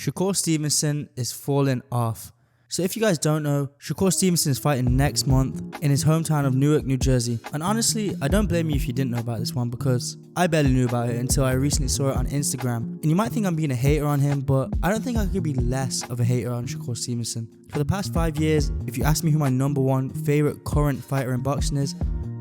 Shakur Stevenson is falling off. So if you guys don't know, Shakur Stevenson is fighting next month in his hometown of Newark, New Jersey. And honestly, I don't blame you if you didn't know about this one, because I barely knew about it until I recently saw it on Instagram. And you might think I'm being a hater on him, but I don't think I could be less of a hater on Shakur Stevenson. For the past 5 years, if you ask me who my number one favorite current fighter in boxing is,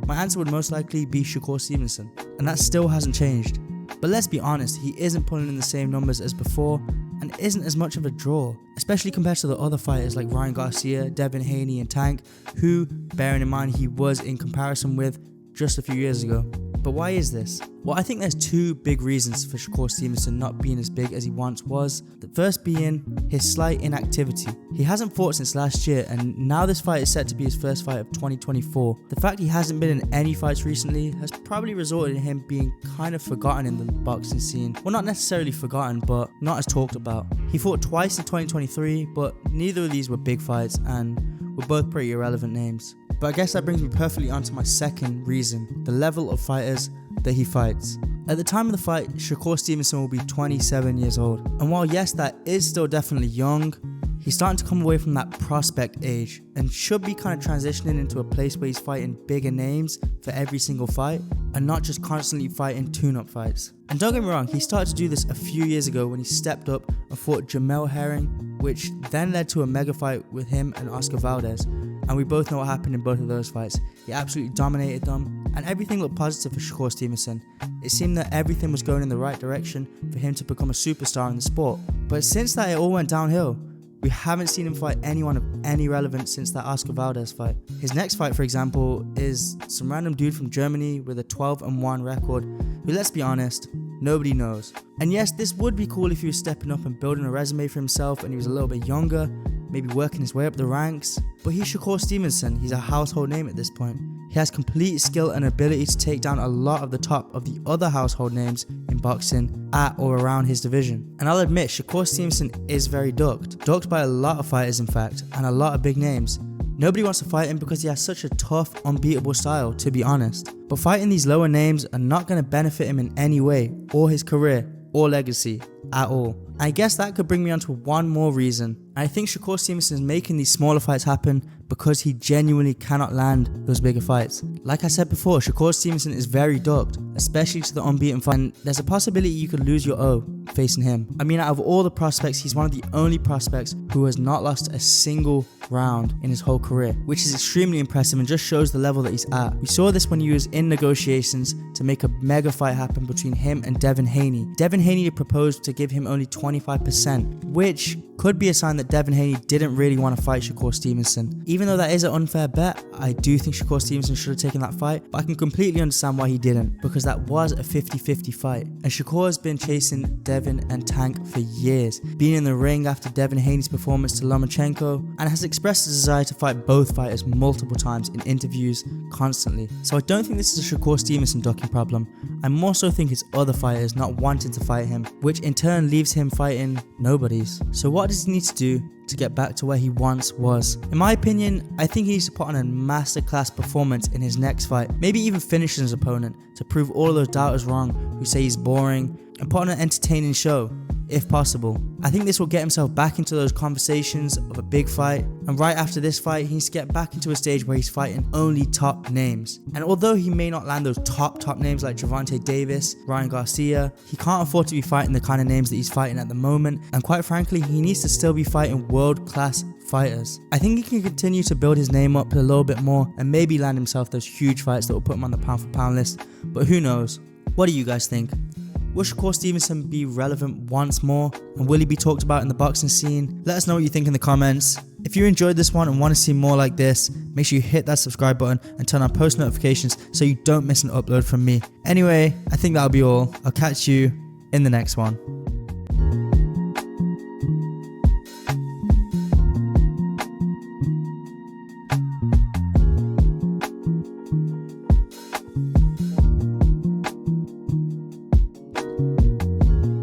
my answer would most likely be Shakur Stevenson. And that still hasn't changed. But let's be honest, he isn't pulling in the same numbers as before and isn't as much of a draw, especially compared to the other fighters like Ryan Garcia, Devin Haney and Tank, who, bearing in mind he was in comparison with just a few years ago. But why is this? Well, I think there's two big reasons for Shakur Stevenson not being as big as he once was. The first being his slight inactivity. He hasn't fought since last year, and now this fight is set to be his first fight of 2024. The fact he hasn't been in any fights recently has probably resulted in him being kind of forgotten in the boxing scene. Well, not necessarily forgotten, but not as talked about. He fought twice in 2023, but neither of these were big fights and were both pretty irrelevant names. But I guess that brings me perfectly onto my second reason, the level of fighters that he fights. At the time of the fight, Shakur Stevenson will be 27 years old. And while yes, that is still definitely young, he's starting to come away from that prospect age and should be kind of transitioning into a place where he's fighting bigger names for every single fight and not just constantly fighting tune-up fights. And don't get me wrong, he started to do this a few years ago when he stepped up and fought Jamel Herring, which then led to a mega fight with him and Oscar Valdez. And we both know what happened in both of those fights. He absolutely dominated them, and everything looked positive for Shakur Stevenson. It seemed that everything was going in the right direction for him to become a superstar in the sport. But since that, it all went downhill. We haven't seen him fight anyone of any relevance since that Oscar Valdez fight. His next fight, for example, is some random dude from Germany with a 12-1 record, who, let's be honest, nobody knows. And yes, this would be cool if he was stepping up and building a resume for himself and he was a little bit younger, maybe working his way up the ranks. But he's Shakur Stevenson, he's a household name at this point. He has complete skill and ability to take down a lot of the top of the other household names in boxing at or around his division. And I'll admit, Shakur Stevenson is very ducked by a lot of fighters in fact, and a lot of big names. Nobody wants to fight him because he has such a tough, unbeatable style, to be honest. But fighting these lower names are not going to benefit him in any way, or his career, or legacy, at all. I guess that could bring me on to one more reason. I think Shakur Stevenson is making these smaller fights happen because he genuinely cannot land those bigger fights. Like I said before, Shakur Stevenson is very ducked, especially to the unbeaten fight, and there's a possibility you could lose your O facing him. I mean, out of all the prospects, he's one of the only prospects who has not lost a single round in his whole career, which is extremely impressive and just shows the level that he's at. We saw this when he was in negotiations to make a mega fight happen between him and Devin Haney. Devin Haney proposed to give him only 25%, which could be a sign that Devin Haney didn't really want to fight Shakur Stevenson. Even though that is an unfair bet, I do think Shakur Stevenson should have taken that fight, but I can completely understand why he didn't, because that was a 50-50 fight. And Shakur has been chasing Devin and Tank for years, being in the ring after Devin Haney's performance to Lomachenko, and has expressed a desire to fight both fighters multiple times in interviews constantly. So I don't think this is a Shakur Stevenson ducking problem. I more so think it's other fighters not wanting to fight him, which in turn leaves him fighting nobodies. So what does he need to do to get back to where he once was? In my opinion, I think he needs to put on a masterclass performance in his next fight, maybe even finish his opponent to prove all of those doubters wrong who say he's boring, and put on an entertaining show, if possible. I think this will get himself back into those conversations of a big fight, and right after this fight, he needs to get back into a stage where he's fighting only top names. And although he may not land those top names like Gervonta Davis, Ryan Garcia, he can't afford to be fighting the kind of names that he's fighting at the moment, and quite frankly, he needs to still be fighting world-class fighters. I think he can continue to build his name up a little bit more and maybe land himself those huge fights that will put him on the pound for pound list, but who knows? What do you guys think? Will Shakur Stevenson be relevant once more, and will he be talked about in the boxing scene? Let us know what you think in the comments. If you enjoyed this one and want to see more like this, make sure you hit that subscribe button and turn on post notifications so you don't miss an upload from me. Anyway, I think that'll be all. I'll catch you in the next one.